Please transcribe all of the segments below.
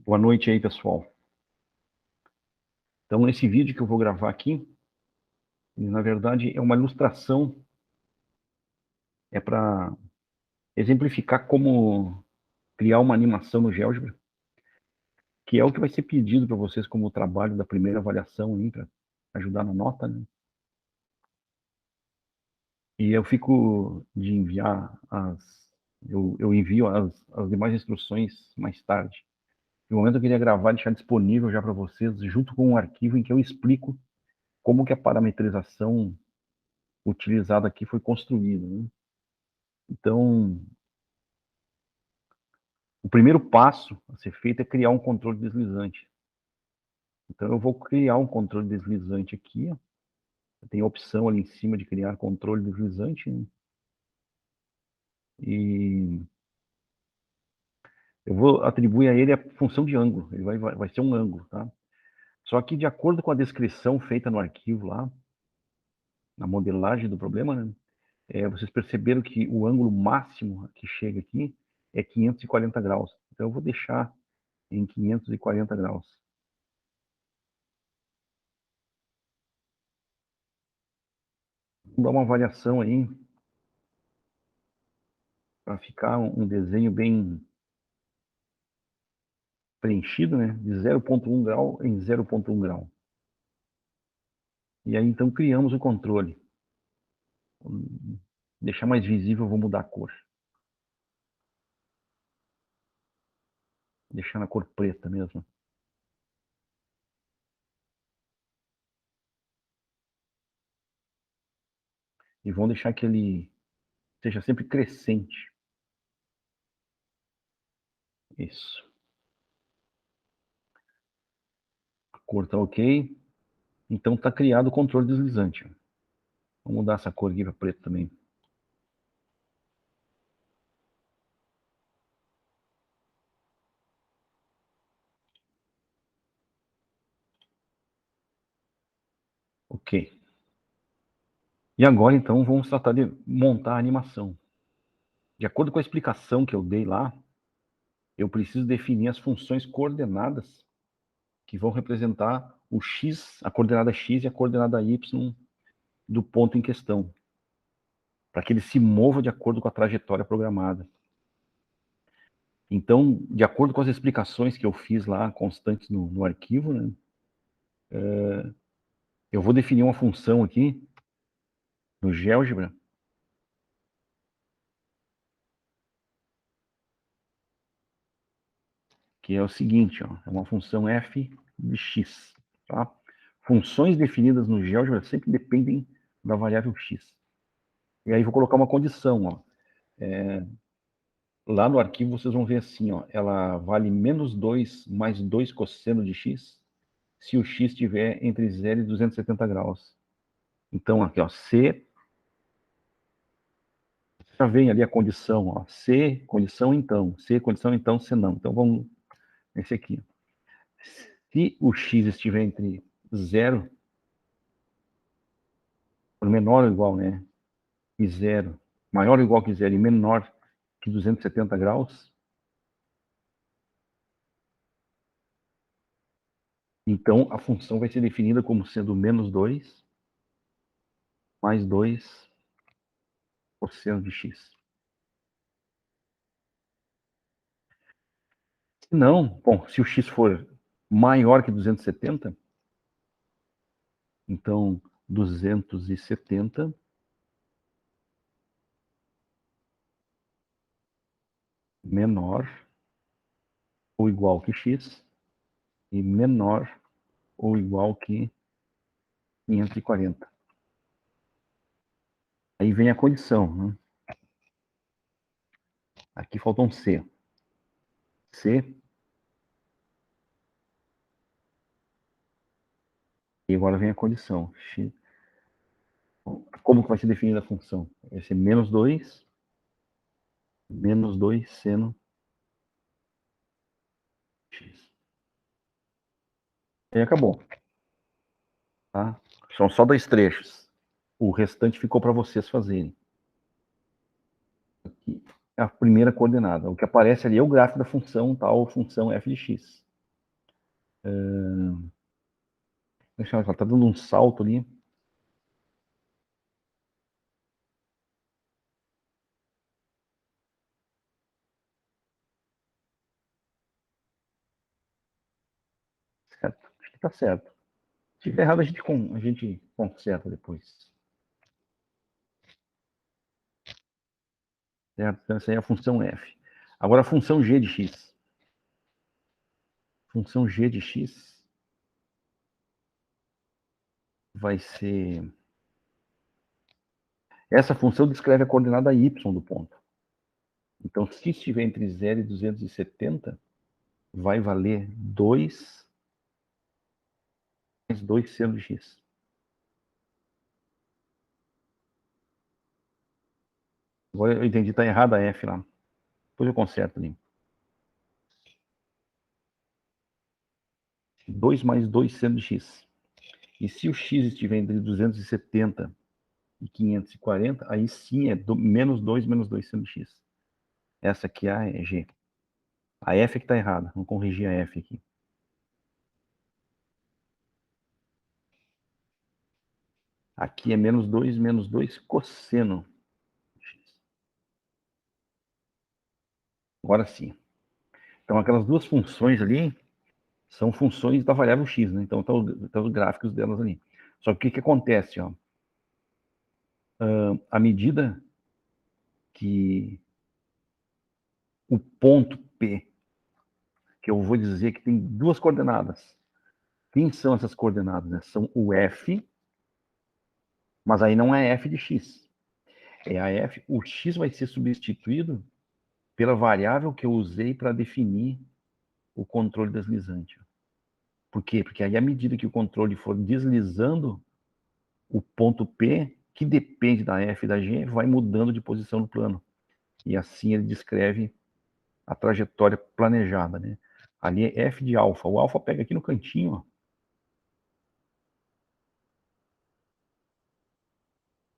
Boa noite aí, pessoal. Então, esse vídeo que eu vou gravar aqui, na verdade, é uma ilustração, é para exemplificar como criar uma animação no GeoGebra, que é o que vai ser pedido para vocês como trabalho da primeira avaliação, para ajudar na nota, né? E eu fico de enviar eu envio as demais instruções mais tarde. No momento eu queria gravar e deixar disponível já para vocês, junto com um arquivo em que eu explico como que a parametrização utilizada aqui foi construída, né? Então, o primeiro passo a ser feito é criar um controle deslizante. Então, eu vou criar um controle deslizante aqui. Ó. Tem a opção ali em cima de criar controle deslizante. Né? E eu vou atribuir a ele a função de ângulo. Ele vai ser um ângulo, tá? Só que, de acordo com a descrição feita no arquivo lá, na modelagem do problema, né? Vocês perceberam que o ângulo máximo que chega aqui é 540 graus. Então, eu vou deixar em 540 graus. Vou dar uma variação aí para ficar um desenho bem preenchido, né? De 0,1 grau em 0,1 grau. E aí, então, criamos o controle. Vou deixar mais visível, eu vou mudar a cor. Deixar na cor preta mesmo. E vamos deixar que ele seja sempre crescente. Isso. A cor está ok. Então, está criado o controle deslizante. Vamos mudar essa cor aqui para preto também. Ok. E agora, então, vamos tratar de montar a animação. De acordo com a explicação que eu dei lá, eu preciso definir as funções coordenadas que vão representar o x, a coordenada x e a coordenada y do ponto em questão, para que ele se mova de acordo com a trajetória programada. Então, de acordo com as explicações que eu fiz lá, constantes no arquivo, né, eu vou definir uma função aqui no GeoGebra, que é o seguinte, ó, é uma função f de x. Tá? Funções definidas no GeoGebra sempre dependem da variável x. E aí vou colocar uma condição, ó. Lá no arquivo vocês vão ver assim, ó, ela vale menos 2 mais 2 cosseno de x, se o x estiver entre 0 e 270 graus. Então, aqui, ó, C, já vem ali a condição, ó, C, condição então, C, condição então, C não. Então, vamos nesse aqui. Se o x estiver entre 0, menor ou igual, né, e 0, maior ou igual que 0 e menor que 270 graus, então a função vai ser definida como sendo menos 2 mais 2 cosseno de x. Se não, bom, se o x for maior que 270, então 270 menor ou igual que x e menor ou igual que 540. Aí vem a condição, né? Aqui falta um C. C. E agora vem a condição. X. Como que vai ser definida a função? Vai ser menos 2 seno x. E acabou. Tá? São só 2 trechos. O restante ficou para vocês fazerem. Aqui é a primeira coordenada. O que aparece ali é o gráfico da função tal, função f de x. Deixa eu ver, ela tá dando um salto ali. Certo. Acho que tá certo. Se tiver errado, a gente conserta depois. Certo? Então, essa aí é a função f. Agora, a função g de x. Função g de x vai ser... Essa função descreve a coordenada y do ponto. Então, se estiver entre 0 e 270, vai valer 2 mais 2 seno de x. Agora eu entendi, está errada a f lá. Depois eu conserto ali. 2 mais 2 seno de x. E se o x estiver entre 270 e 540, aí sim é menos 2 seno de x. Essa aqui é a g. A f é que está errada. Vamos corrigir a f aqui. Aqui é menos 2 cosseno de x. Agora sim. Então, aquelas duas funções ali são funções da variável x, né? Então, estão os gráficos delas ali. Só que o que acontece? Ó? À medida que o ponto P, que eu vou dizer que tem duas coordenadas. Quem são essas coordenadas? Né? São o f, mas aí não é f de x. É a f, o x vai ser substituído pela variável que eu usei para definir o controle deslizante. Por quê? Porque aí, à medida que o controle for deslizando, o ponto P, que depende da f e da g, vai mudando de posição no plano. E assim ele descreve a trajetória planejada, né? Ali é f de alfa. O alfa pega aqui no cantinho, ó.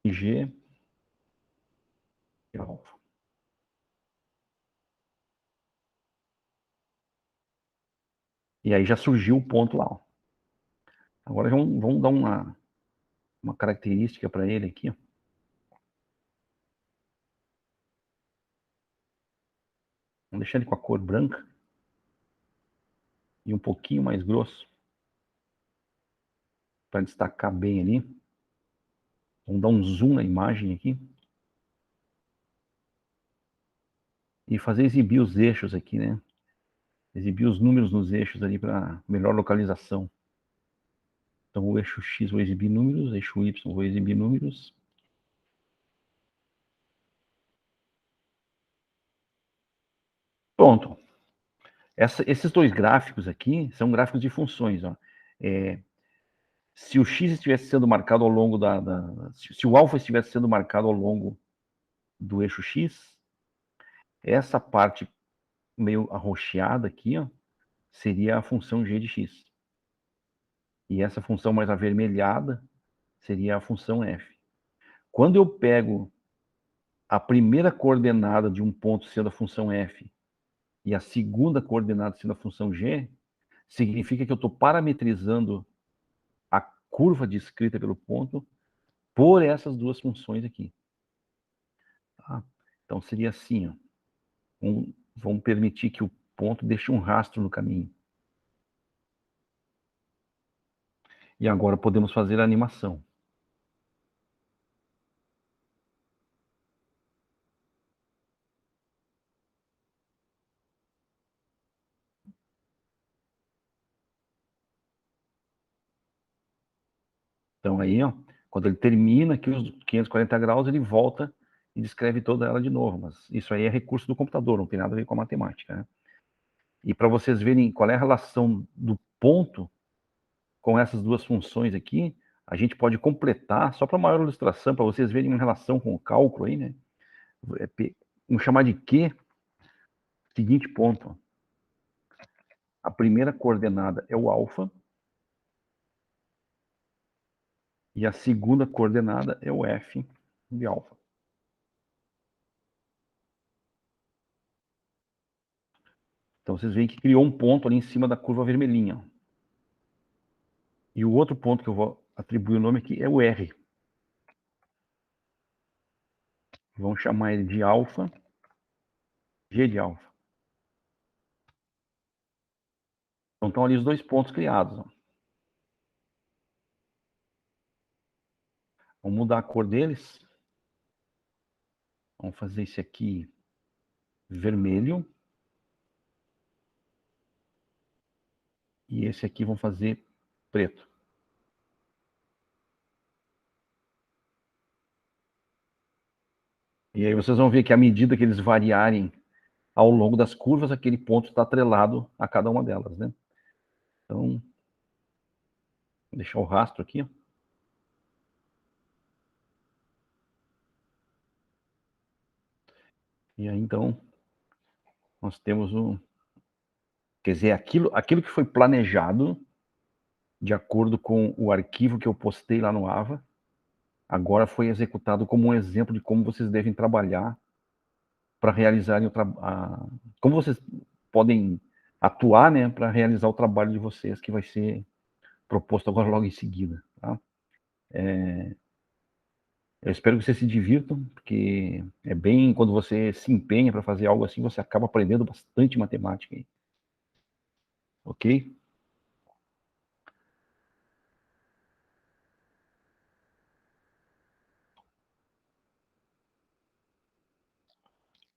E g de alfa. E aí já surgiu o ponto lá, ó. Agora vamos dar uma característica para ele aqui, ó. Vamos deixar ele com a cor branca e um pouquinho mais grosso para destacar bem ali. Vamos dar um zoom na imagem aqui e fazer exibir os eixos aqui, né? Exibir os números nos eixos ali para melhor localização. Então, o eixo X vou exibir números, eixo Y vou exibir números. Pronto. Esses dois gráficos aqui são gráficos de funções. Ó. Se o X estivesse sendo marcado ao longo se o alfa estivesse sendo marcado ao longo do eixo X, essa parte meio arroxeada aqui, ó, seria a função g de x. E essa função mais avermelhada seria a função f. Quando eu pego a primeira coordenada de um ponto sendo a função f e a segunda coordenada sendo a função g, significa que eu estou parametrizando a curva descrita pelo ponto por essas duas funções aqui. Tá? Então seria assim, ó. Vamos permitir que o ponto deixe um rastro no caminho. E agora podemos fazer a animação. Então aí, ó, quando ele termina aqui os 540 graus, ele volta e descreve toda ela de novo. Mas isso aí é recurso do computador, não tem nada a ver com a matemática, né? E para vocês verem qual é a relação do ponto com essas duas funções aqui, a gente pode completar, só para maior ilustração, para vocês verem uma relação com o cálculo aí, né? Vamos chamar de Q, seguinte ponto. A primeira coordenada é o alfa, e a segunda coordenada é o f de alfa. Então vocês veem que criou um ponto ali em cima da curva vermelhinha. E o outro ponto que eu vou atribuir o nome aqui é o R. Vamos chamar ele de alfa, G de alfa. Então estão ali os dois pontos criados. Ó. Vamos mudar a cor deles. Vamos fazer esse aqui vermelho. E esse aqui vamos fazer preto. E aí vocês vão ver que à medida que eles variarem ao longo das curvas, aquele ponto está atrelado a cada uma delas, né? Então, vou deixar o rastro aqui. Ó. E aí, então, nós temos o... Quer dizer, aquilo que foi planejado de acordo com o arquivo que eu postei lá no AVA, agora foi executado como um exemplo de como vocês devem trabalhar para realizarem como vocês podem atuar, né, para realizar o trabalho de vocês, que vai ser proposto agora logo em seguida. Tá? Eu espero que vocês se divirtam, porque é bem quando você se empenha para fazer algo assim, você acaba aprendendo bastante matemática. Aí. Ok?